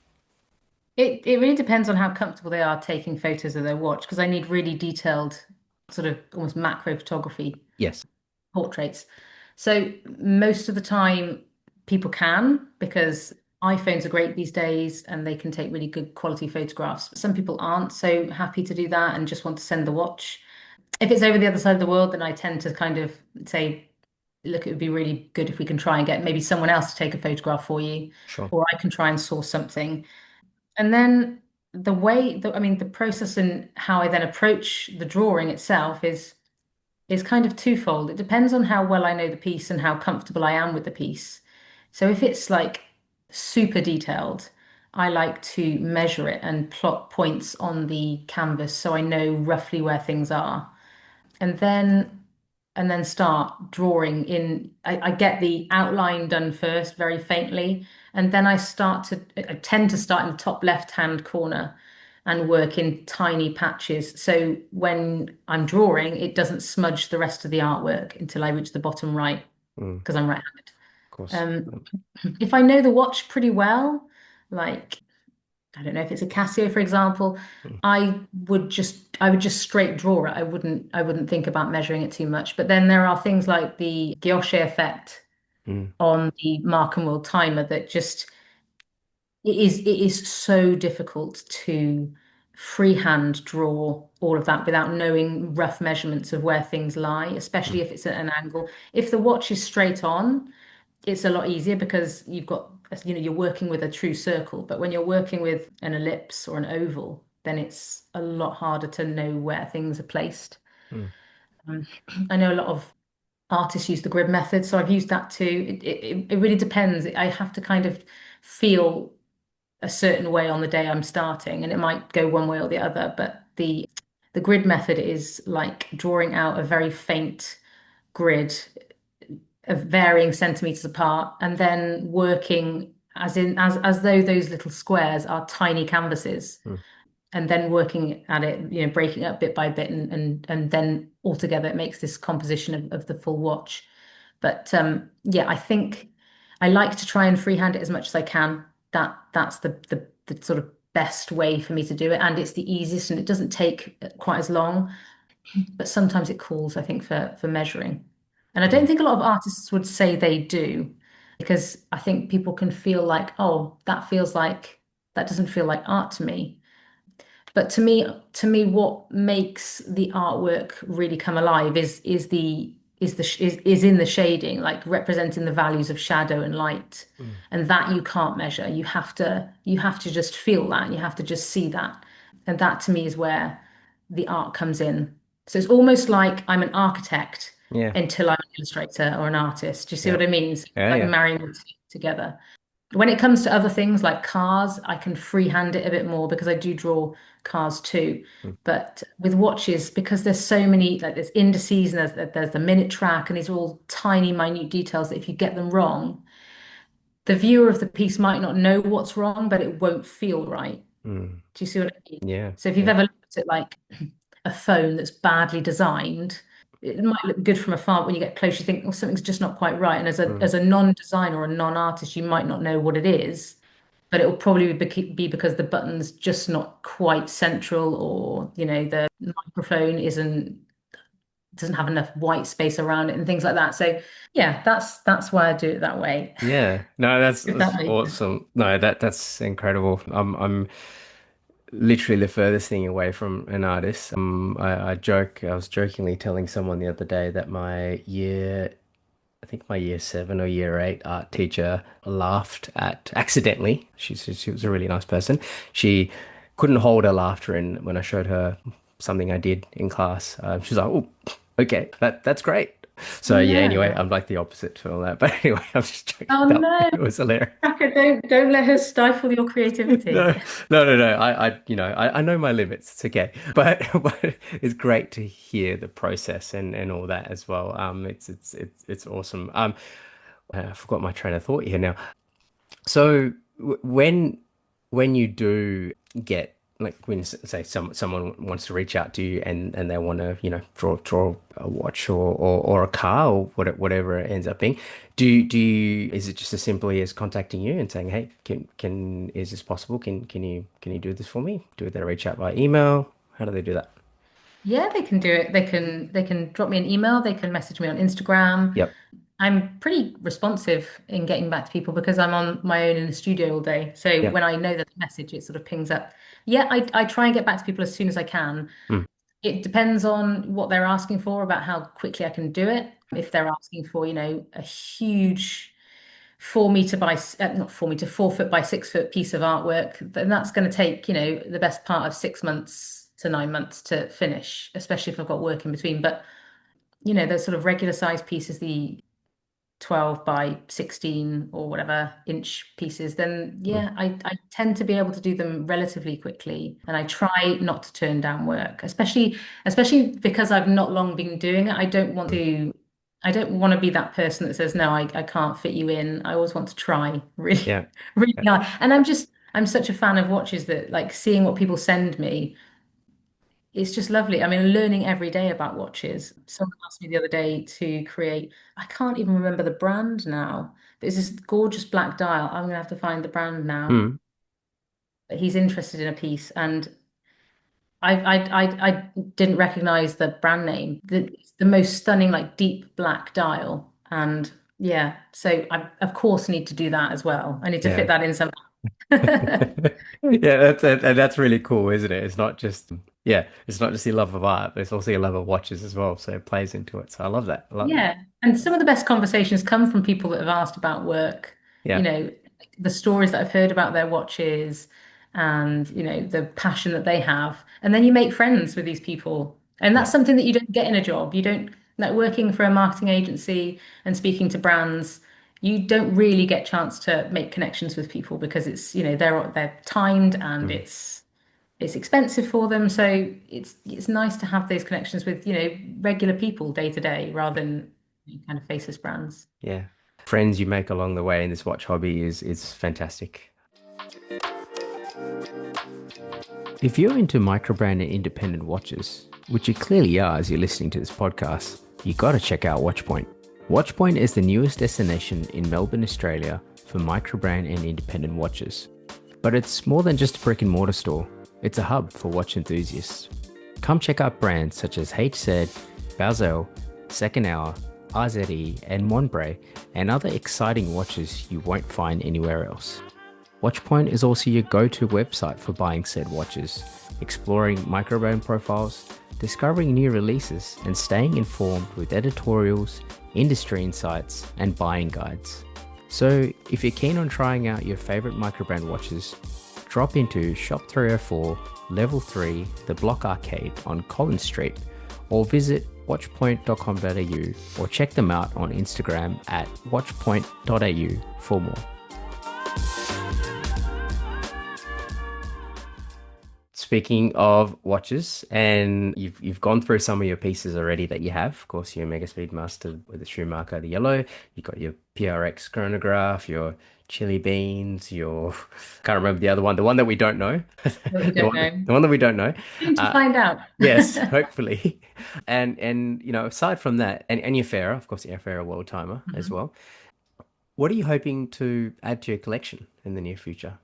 It really depends on how comfortable they are taking photos of their watch because I need really detailed, sort of almost macro photography Yes. portraits. So most of the time, people can because iPhones are great these days and they can take really good quality photographs. Some people aren't so happy to do that and just want to send the watch. If it's over the other side of the world, then I tend to kind of say, look, it would be really good if we can try and get maybe someone else to take a photograph for you, Sure. or I can try and source something. And then I mean, the process and how I then approach the drawing itself is kind of twofold. It depends on how well I know the piece and how comfortable I am with the piece. So if it's like super detailed, I like to measure it and plot points on the canvas so I know roughly where things are. And then start drawing in. I get the outline done first, very faintly, and then I tend to start in the top left-hand corner and work in tiny patches. So when I'm drawing, it doesn't smudge the rest of the artwork until I reach the bottom right, Mm, because I'm right-handed. of course. Um, if I know the watch pretty well, like I don't know if it's a Casio, for example, Mm, I would just straight draw it. I wouldn't think about measuring it too much. But then there are things like the Gauche effect mm, on the Mark and World timer that just it is so difficult to freehand draw all of that without knowing rough measurements of where things lie, Mm. especially if it's at an angle. If the watch is straight on, it's a lot easier because you're working with a true circle. But when you're working with an ellipse or an oval, then it's a lot harder to know where things are placed. Mm. Um, I know a lot of artists use the grid method, so I've used that too. It really depends. I have to kind of feel a certain way on the day I'm starting, and it might go one way or the other. But the grid method is like drawing out a very faint grid of varying centimeters apart, and then working as though those little squares are tiny canvases, Mm. and then working at it, breaking it up bit by bit, and then altogether it makes this composition of the full watch. But yeah, I think I like to try and freehand it as much as I can. That's the sort of best way for me to do it, and it's the easiest, and it doesn't take quite as long. But sometimes it calls, I think, for measuring. And I don't Mm. think a lot of artists would say they do, because I think people can feel like, oh, that doesn't feel like art to me. But to me, what makes the artwork really come alive is in the shading, like representing the values of shadow and light, Mm. and that you can't measure. You have to just feel that. You have to just see that, and that to me is where the art comes in. So it's almost like I'm an architect Yeah. until I'm an illustrator or an artist. Do you see Yeah. what I mean? So Yeah. like Yeah. marrying the two together. When it comes to other things like cars, I can freehand it a bit more because I do draw cars too. Mm. But with watches, because there's so many, like there's indices and there's the minute track, and these are all tiny, minute details that if you get them wrong, the viewer of the piece might not know what's wrong, but it won't feel right. Mm. Do you see what I mean? Yeah. So if you've Yeah. ever looked at like a phone that's badly designed, it might look good from afar, but when you get close, you think, oh, something's just not quite right. And as a Mm. as a non-designer or a non-artist, you might not know what it is, but it will probably be because the button's just not quite central, or the microphone isn't doesn't have enough white space around it and things like that. So yeah, that's why I do it that way. Yeah. No, that's, If that that's makes sense. awesome. No, that's incredible. I'm literally the furthest thing away from an artist. I was jokingly telling someone the other day that I think my year seven or year eight art teacher laughed at accidentally. She was a really nice person. She couldn't hold her laughter in when I showed her something I did in class. She was like, "Oh, okay, that's great." So Oh yeah. Anyway, no. I'm like the opposite to all that. But anyway, I'm just joking. Oh That no. it was hilarious. Rebecca, don't let her stifle your creativity. No, no. I know my limits. It's okay. But it's great to hear the process and all that as well. It's awesome. I forgot my train of thought here now. So when you do get like when say someone wants to reach out to you and they want to draw a watch or a car or whatever it ends up being, do you is it just as simply as contacting you and saying, hey, can is this possible? Can you do this for me? Do they reach out by email? How do they do that? Yeah, they can do it. They can drop me an email, they can message me on Instagram. Yep. I'm pretty responsive in getting back to people because I'm on my own in the studio all day. So Yep. when I know that the message, it sort of pings up. Yeah, I try and get back to people as soon as I can. Mm. It depends on what they're asking for, about how quickly I can do it. If they're asking for, a huge 4 meter by not 4 meter, 4 foot by 6 foot piece of artwork, then that's going to take, the best part of 6 months to 9 months to finish, especially if I've got work in between. But those sort of regular size pieces, the 12 by 16 or whatever inch pieces, then Mm. yeah, I tend to be able to do them relatively quickly. And I try not to turn down work, especially because I've not long been doing it. Mm. I don't want to be that person that says, no, I can't fit you in. I always want to try really, Yeah. really Yeah. hard. And I'm such a fan of watches that like seeing what people send me, it's just lovely. I mean, learning every day about watches. Someone asked me the other day to create, I can't even remember the brand now, but it's this gorgeous black dial. I'm gonna have to find the brand now. Mm. But he's interested in a piece, and I didn't recognize the brand name. It's the most stunning, like deep black dial. And yeah, so I of course need to do that as well. I need to fit Yeah. that in somehow. Yeah, that's really cool, isn't it? It's not just yeah, it's not just your love of art, but it's also your love of watches as well. So it plays into it. So I love that. I love that. Yeah. And some of the best conversations come from people that have asked about work, you Yeah. know, the stories that I've heard about their watches and, the passion that they have. And then you make friends with these people. And that's Yeah. something that you don't get in a job. You don't, like working for a marketing agency and speaking to brands, you don't really get chance to make connections with people because it's, they're timed and Mm. it's expensive for them. So it's nice to have those connections with, regular people day to day rather than kind of faceless brands. Yeah. Friends you make along the way in this watch hobby is fantastic. If you're into microbrand and independent watches, which you clearly are as you're listening to this podcast, you got to check out Watchpoint. Watchpoint is the newest destination in Melbourne, Australia for microbrand and independent watches. But it's more than just a brick and mortar store, it's a hub for watch enthusiasts. Come check out brands such as HZ, Bazel, Second Hour, RZE, and Monbray, and other exciting watches you won't find anywhere else. Watchpoint is also your go-to website for buying said watches, exploring microbrand profiles, discovering new releases, and staying informed with editorials, industry insights, and buying guides. So if you're keen on trying out your favorite microbrand watches, drop into Shop 304, Level 3, The Block Arcade on Collins Street, or visit watchpoint.com.au or check them out on Instagram at watchpoint.au for more. Speaking of watches, and you've gone through some of your pieces already that you have. Of course, your Mega Speedmaster with the Schumacher, the yellow. You got your PRX chronograph, your Chili Beans, your can't remember the one that we don't know, But we don't know. the one that we don't know. Soon to Uh, find out. yes, hopefully. And aside from that, and your Farer, of course, your Farer Worldtimer as Mhm. well. What are you hoping to add to your collection in the near future?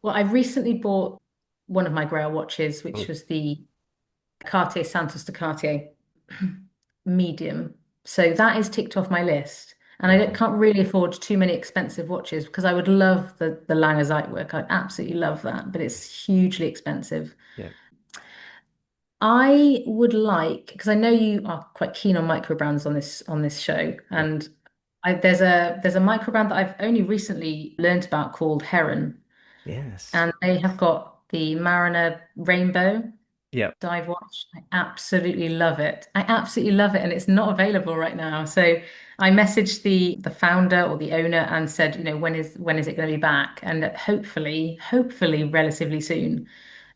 Well, I recently bought one of my Grail watches, which Oh, was the Cartier Santos de Cartier medium. So that is ticked off my list. And awesome. can't really afford too many expensive watches because I would love the Lange work. I'd absolutely love that, but it's hugely expensive. Yeah, I would like, because I know you are quite keen on micro brands on this show, yeah. and there's a micro brand that I've only recently learned about called Heron, Yes. and they have got the Mariner Rainbow Yep. dive watch. I absolutely love it. I absolutely love it, and it's not available right now. So I messaged the founder or the owner and said, when is it going to be back? And hopefully relatively soon.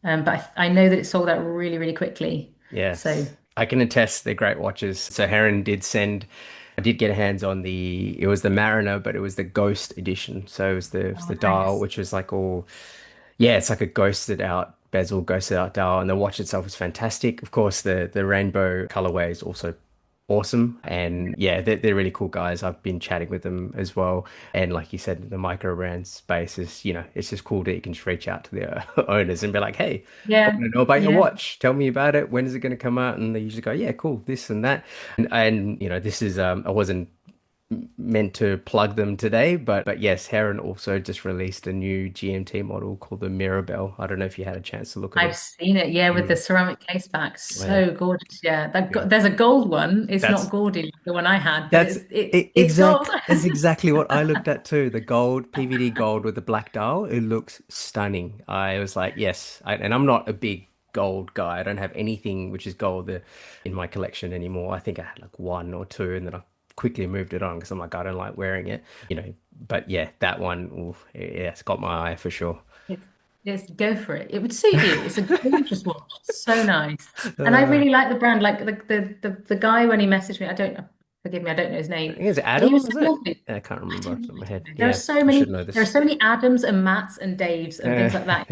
But I know that it sold out really, really quickly. So Yes, I can attest they're great watches. So Heron did send, I did get hands on it was the Mariner, but it was the Ghost edition. So it was oh, the dial, nice. which was like all, yeah, it's like a ghosted out bezel, ghosted out dial, and the watch itself is fantastic. Of course, the rainbow colorway is also awesome, and yeah, they're really cool guys. I've been chatting with them as well, and like you said, the micro brand space is, it's just cool that you can just reach out to their owners and be like, hey, I Yeah, want to know about your yeah. watch. Tell me about it. When is it going to come out? And they usually go, yeah, cool, this and that, and this is I wasn't meant to plug them today, but yes, Heron also just released a new GMT model called the Mirabelle. I don't know if you had a chance to look at I've them. seen it, yeah, with the Mm. ceramic case back. Yeah, So gorgeous. Yeah. yeah. There's a gold one. It's not That's gaudy like the one I had, but that's it's gold. that's exactly what I looked at too. The gold PVD gold with the black dial. It looks stunning. I was like, yes. And I'm not a big gold guy. I don't have anything which is gold in my collection anymore. I think I had like one or two, and then I quickly moved it on because I'm like, I don't like wearing it, you know. But yeah, that one, ooh, yeah, it's got my eye for sure. It's, it's go for it. It would suit you. It's a gorgeous watch. So nice. And I Uh, really like the brand. Like the guy when he messaged me, I don't know, forgive me, I don't know his I name, think it's but he Adam, was so was it? lovely. I can't I remember off don't the know. top of my I don't head. know. Yeah, I should know There are this. so many Adams and Matts and Daves and Uh, things like that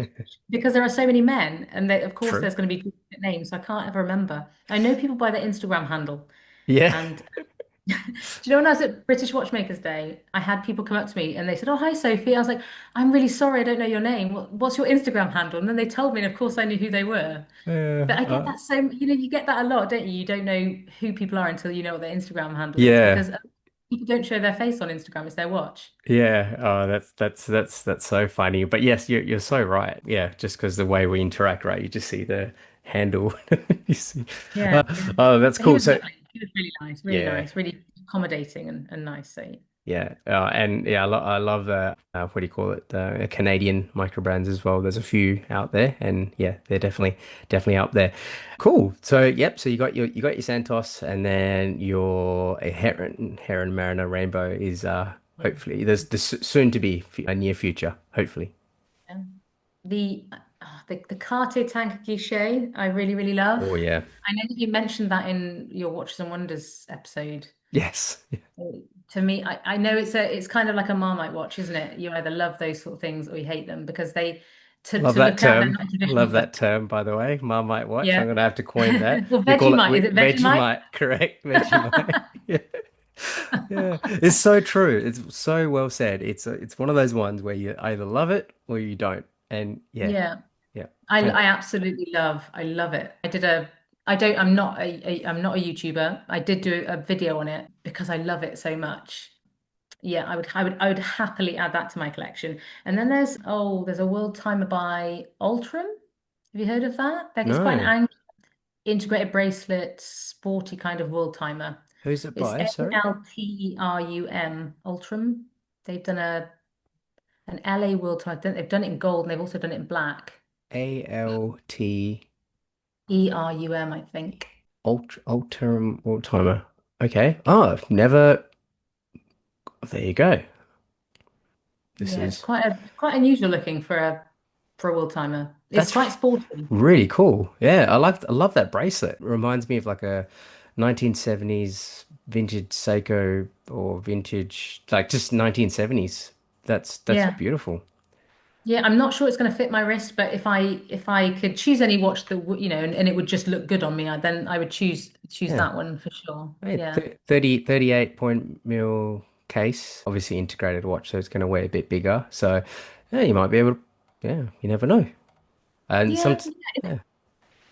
because there are so many men, and of course true. there's going to be people with names, so I can't ever remember. I know people by their Instagram handle, Yeah. and do you know when I was at British Watchmakers Day, I had people come up to me and they said, "Oh, hi, Sophie." I was like, "I'm really sorry, I don't know your name. What's your Instagram handle?" And then they told me, and of course I knew who they were. Uh, But I get uh, that you get that a lot, don't you? You don't know who people are until you know what their Instagram handle is yeah. because people don't show their face on Instagram, it's their watch. Yeah, oh, that's so funny. But yes, you're so right. Yeah, just because the way we interact, right? You just see the handle. You see. Yeah, Uh, yeah. oh, that's But he cool. was So lovely. He was really yeah, nice, really accommodating and nice. So yeah, and yeah, I love the what do you call it? Canadian micro brands as well. There's a few out there, and yeah, they're definitely up there. Cool. So yep. So you got your Santos, and then your a Heron Mariner Rainbow is hopefully there's soon to be a near future. Hopefully. yeah. The Cartier Tank Guichet, I really love. Oh yeah. I know that you mentioned that in your Watches and Wonders episode. Yes. To me, I know it's kind of like a Marmite watch, isn't it? You either love those sort of things or you hate them because they Love to that look at they're term. not traditional Love for that term, by the way. Marmite watch. I'm yeah. gonna have to coin that. Well, We call it Vegemite, is it Vegemite? Vegemite, correct? Vegemite. Yeah. Yeah. It's so true. It's so well said. It's one of those ones where you either love it or you don't. And yeah, Yeah. yeah. I absolutely I love it. I don't I'm not a YouTuber. I did do a video on it because I love it so much. Yeah, I would happily add that to my collection. And then there's a world timer by Ultram. Have you heard of that? Like it's quite an No. integrated bracelet, sporty kind of world timer. Who's it It's by? Sorry. Altrum. Ultram. They've done an LA world timer. They've done it in gold and they've also done it in black. ALT ERUM, I think. Ultra Timer. Okay. Oh, I've never. There you go. This Yeah, it's is quite unusual looking for a world timer. It's that's quite sporty. really cool. Yeah, I love that bracelet. It reminds me of like a 1970s vintage Seiko or vintage like just 1970s. That's Yeah. beautiful. Yeah, I'm not sure it's going to fit my wrist, but if I could choose any watch that and it would just look good on me, then I would choose Yeah. that one for sure. Hey, Yeah. 38 point mil case, obviously integrated watch, so it's going to weigh a bit bigger. So, yeah, you might be able to, yeah, you never know. And Yeah, yeah.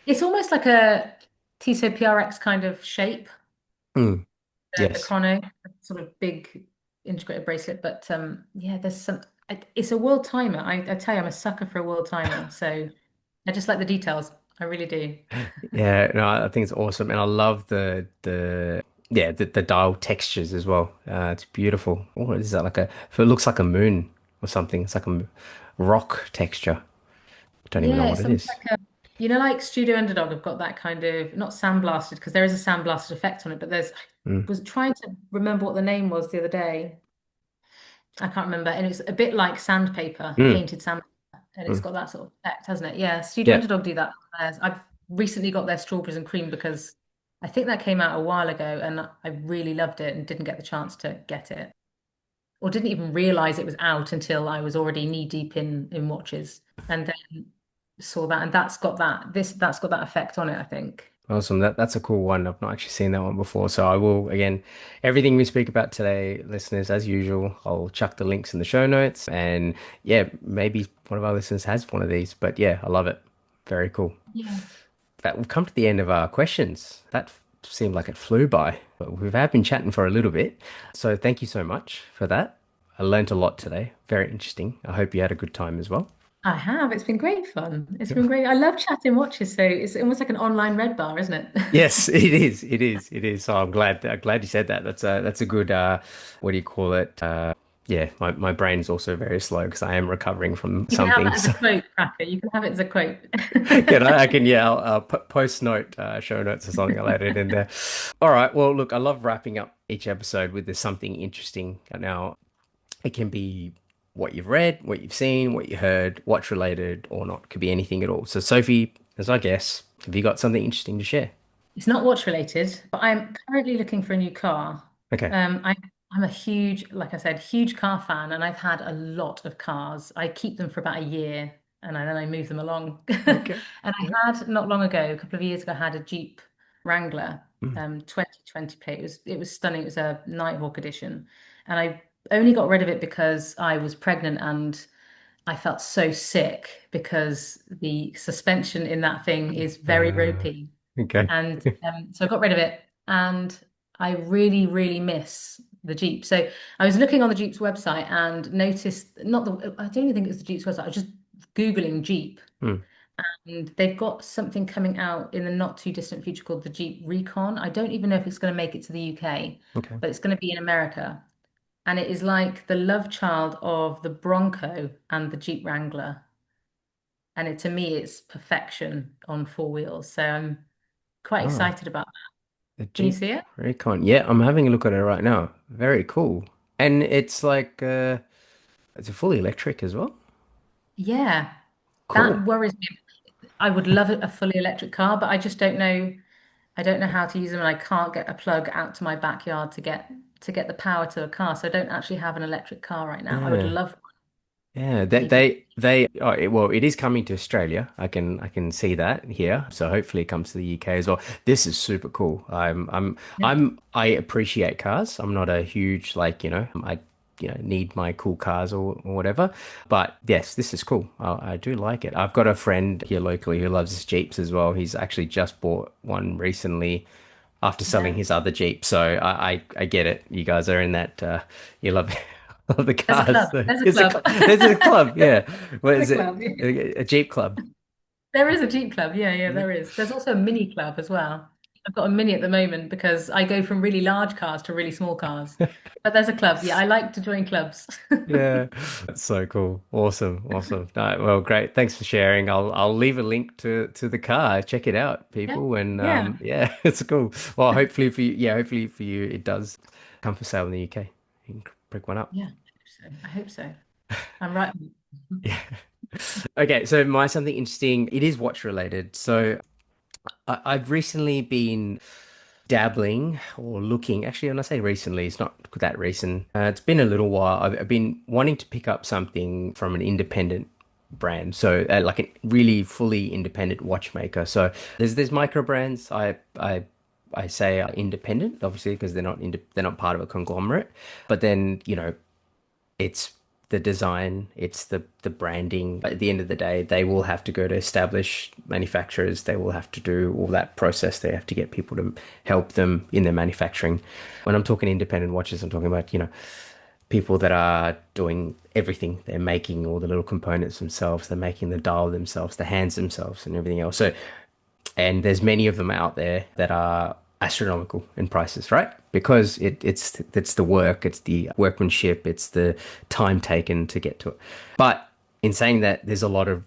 it's almost like a Tissot PRX kind of shape, Mm, the yes. chrono, sort of big integrated bracelet. But yeah, it's a world timer. I tell you, I'm a sucker for a world timer. So I just like the details. I really do. Yeah, no, I think it's awesome, and I love the yeah the dial textures as well. It's beautiful. Oh, is that like a? If it looks like a moon or something. It's like a rock texture. I don't even know Yeah, what it's it almost is. like like Studio Underdog have got that kind of not sandblasted because there is a sandblasted effect on it, but I Mm, was trying to remember what the name was the other day. I can't remember, and it's a bit like sandpaper, mm, painted sandpaper, and it's mm. got that sort of effect, hasn't it? Yeah, Studio Yeah, Underdog do that. I've recently got their strawberries and cream because I think that came out a while ago, and I really loved it and didn't get the chance to get it, or didn't even realize it was out until I was already knee deep in watches, and then saw that, and that's got that effect on it, I think. awesome. That's a cool one. I've not actually seen that one before, so I will again. Everything we speak about today, listeners, as usual, I'll chuck the links in the show notes, and yeah, maybe one of our listeners has one of these. But yeah, I love it. Very cool. Yeah. That we've come to the end of our questions. That seemed like it flew by, but we have been chatting for a little bit. So thank you so much for that. I learned a lot today. Very interesting. I hope you had a good time as well. I have. It's been great fun. It's been great. I love chatting watches, so it's almost like an online red bar, isn't it? Yes, it is. It is. It is. So I'm glad you said that. That's a good what do you call it? Yeah, my brain's also very slow because I am recovering from You can have something. that as a So quote, Cracker. You can have it as a quote. can I can yeah, I'll post note show notes or something. I'll add it in there. All right. Well, look, I love wrapping up each episode with there's something interesting. Now, it can be what you've read, what you've seen, what you heard, watch related or not. Could be anything at all. So, Sophie, as I guess, have you got something interesting to share? It's not watch related, but I'm currently looking for a new car. Okay. I'm a huge, like I said, huge car fan, and I've had a lot of cars. I keep them for about a year, and then I move them along. Okay. And I Yeah. had not long ago, a couple of years ago, I had a Jeep Wrangler, Mm. 2020 plate. It was stunning. It was a Nighthawk edition, and I only got rid of it because I was pregnant and I felt so sick because the suspension in that thing is very Uh, ropey. okay. And so I got rid of it. And I really, really miss the Jeep. So I was looking on the Jeep's website and noticed not the I don't even think it was the Jeep's website. I was just Googling Jeep, Hmm. and they've got something coming out in the not too distant future called the Jeep Recon. I don't even know if it's going to make it to the UK, Okay. but it's going to be in America. And it is like the love child of the Bronco and the Jeep Wrangler. And to me, it's perfection on four wheels. So I'm quite Oh, excited about that. the Can you Jeep see it? Recon. Yeah, I'm having a look at it right now. Very cool. And it's like it's a fully electric as well. Yeah, Cool. that worries me. I would love a fully electric car, but I just don't know. I don't know how to use them, and I can't get a plug out to my backyard to get the power to a car. So I don't actually have an electric car right now. I would Yeah. love one. Yeah, It'd be well, it is coming to Australia. I can see that here. So hopefully it comes to the UK as well. This is super cool. yeah, I appreciate cars. I'm not a huge like, I need my cool cars or whatever. But yes, this is cool. I do like it. I've got a friend here locally who loves his Jeeps as well. He's actually just bought one recently after selling yeah. his other Jeep. So I get it. You guys are in that you love love the There's a cars. club. So There's a club. there's a club, yeah. What There's is a it? club. A Jeep club. There is a Jeep club. Yeah, yeah, Is it? there is. There's also a mini club as well. I've got a mini at the moment because I go from really large cars to really small cars. But there's a club. Yeah, I like to join clubs. Yeah. That's so cool. Awesome. Awesome. No, well, great. Thanks for sharing. I'll leave a link to the car. Check it out, Yeah, people. And yeah, yeah, it's cool. Well, hopefully for you it does come for sale in the UK. You can pick one up. yeah. I hope so. I'm right. Yeah. Okay, so my something interesting. It is watch related. So I've recently been dabbling or looking. Actually, when I say recently, it's not that recent. It's been a little while. I've been wanting to pick up something from an independent brand, so like a really fully independent watchmaker. So there's micro brands. I say are independent, obviously, because they're not part of a conglomerate. But then it's the design, it's the branding. At the end of the day, they will have to go to established manufacturers. They will have to do all that process. They have to get people to help them in their manufacturing. When I'm talking independent watches, I'm talking about, people that are doing everything. They're making all the little components themselves. They're making the dial themselves, the hands themselves, and everything else. So and there's many of them out there that are astronomical in prices, right? Because it's the work, it's the workmanship, it's the time taken to get to it. But in saying that, there's a lot of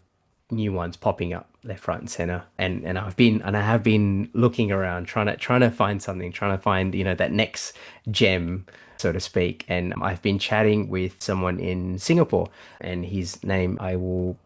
new ones popping up left, right, and center, and I have been looking around trying to find something, trying to find that next gem, so to speak. And I've been chatting with someone in Singapore, and his name I will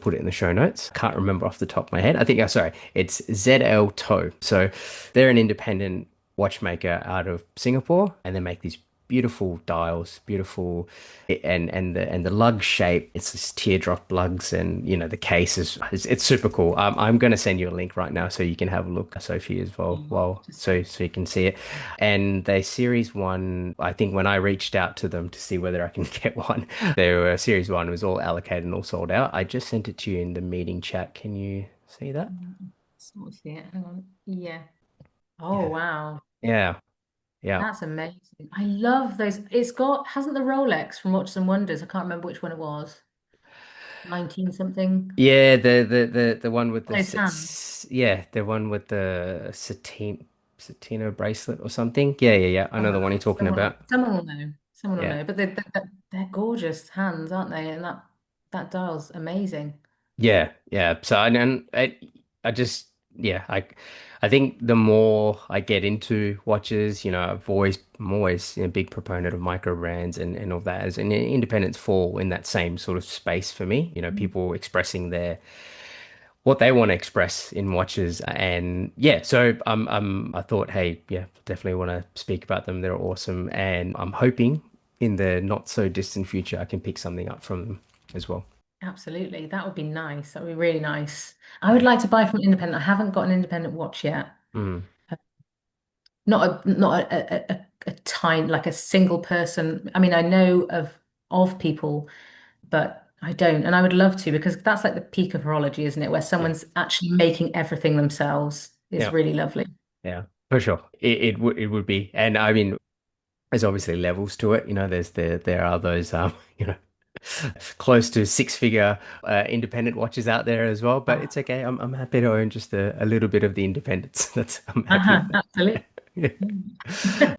put it in the show notes. Can't remember off the top of my head. I think, oh, sorry, it's ZL Toe. So they're an independent watchmaker out of Singapore, and they make these beautiful dials, beautiful, and the lug shape. It's this teardrop lugs, and the case it's super cool. I'm going to send you a link right now so you can have a look, Sophie, as well. Well, so you can see it. And they series one. I think when I reached out to them to see whether I can get one, they were series one. It was all allocated and all sold out. I just sent it to you in the meeting chat. Can you see that? Sort of see it. Hang on. Yeah. Oh, Yeah. wow. Yeah. Yeah. That's amazing. I love those. Hasn't the Rolex from Watches and Wonders? I can't remember which one it was. 19 something. Yeah, the one with the Those hands. yeah, the one with the satino bracelet or something. Yeah, yeah, yeah. I know the one you're talking about. Someone will know. Someone will Yeah. know. But they're gorgeous hands, aren't they? And that dial's amazing. Yeah, yeah. So and I just yeah, I think the more I get into watches, I'm always a big proponent of micro brands and all that. As and independents fall in that same sort of space for me. People expressing their what they want to express in watches. And yeah, so I thought, hey, yeah, definitely want to speak about them. They're awesome, and I'm hoping in the not so distant future I can pick something up from them as well. Absolutely. That would be nice. That would be really nice. I would Yeah. like to buy from an independent. I haven't got an independent watch yet. Mm. Not a tiny like a single person. I mean, I know of people, but I don't. And I would love to because that's like the peak of horology, isn't it? Where Yeah. someone's actually making everything themselves is Yeah. really lovely. Yeah. For sure. It would be. And I mean, there's obviously levels to it. There are those close to six-figure independent watches out there as well. But it's okay. I'm happy to own just a little bit of the independence. I'm happy with that. Absolutely. Yeah.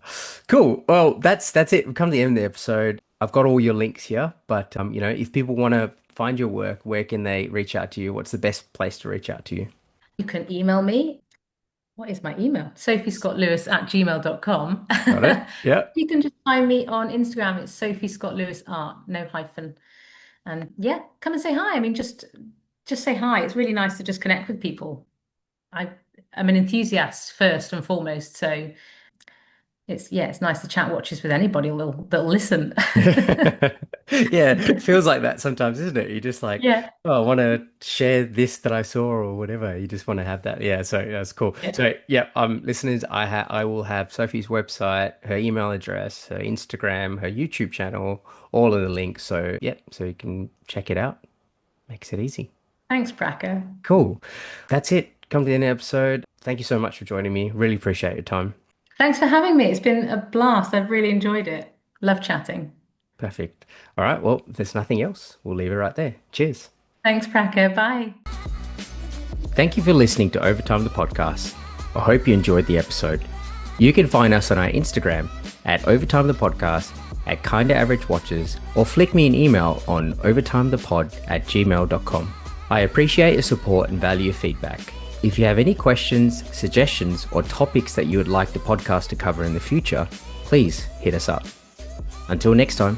Cool. Well, that's it. We've come to the end of the episode. I've got all your links here, but if people want to find your work, where can they reach out to you? What's the best place to reach out to you? You can email me. What is my email? sophiescottlewis@gmail.com. Got it? Yeah. You can just find me on Instagram. It's Sophie Scott-Lewis Art, no hyphen. And yeah, come and say hi. I mean, just say hi. It's really nice to just connect with people. I am an enthusiast first and foremost, so it's nice to chat watches with anybody that'll listen. Yeah, it feels like that sometimes, isn't it? You're just like, Yeah. oh, I want to share this that I saw or whatever. You just want to have that. Yeah, so that's cool. Yeah. So yeah, listeners, I will have Sophie's website, her email address, her Instagram, her YouTube channel, all of the links. So yeah, so you can check it out. Makes it easy. Thanks, Bracker. Cool. That's it. Come to the end of the episode. Thank you so much for joining me. Really appreciate your time. Thanks for having me. It's been a blast. I've really enjoyed it. Love chatting. Perfect. All right. Well, if there's nothing else, we'll leave it right there. Cheers. Thanks, Bracker. Bye. Thank you for listening to Overtime the podcast. I hope you enjoyed the episode. You can find us on our Instagram at Overtime the Podcast, at Kinda Average Watches, or flick me an email on overtimethepod@gmail.com. I appreciate your support and value your feedback. If you have any questions, suggestions, or topics that you would like the podcast to cover in the future, please hit us up. Until next time.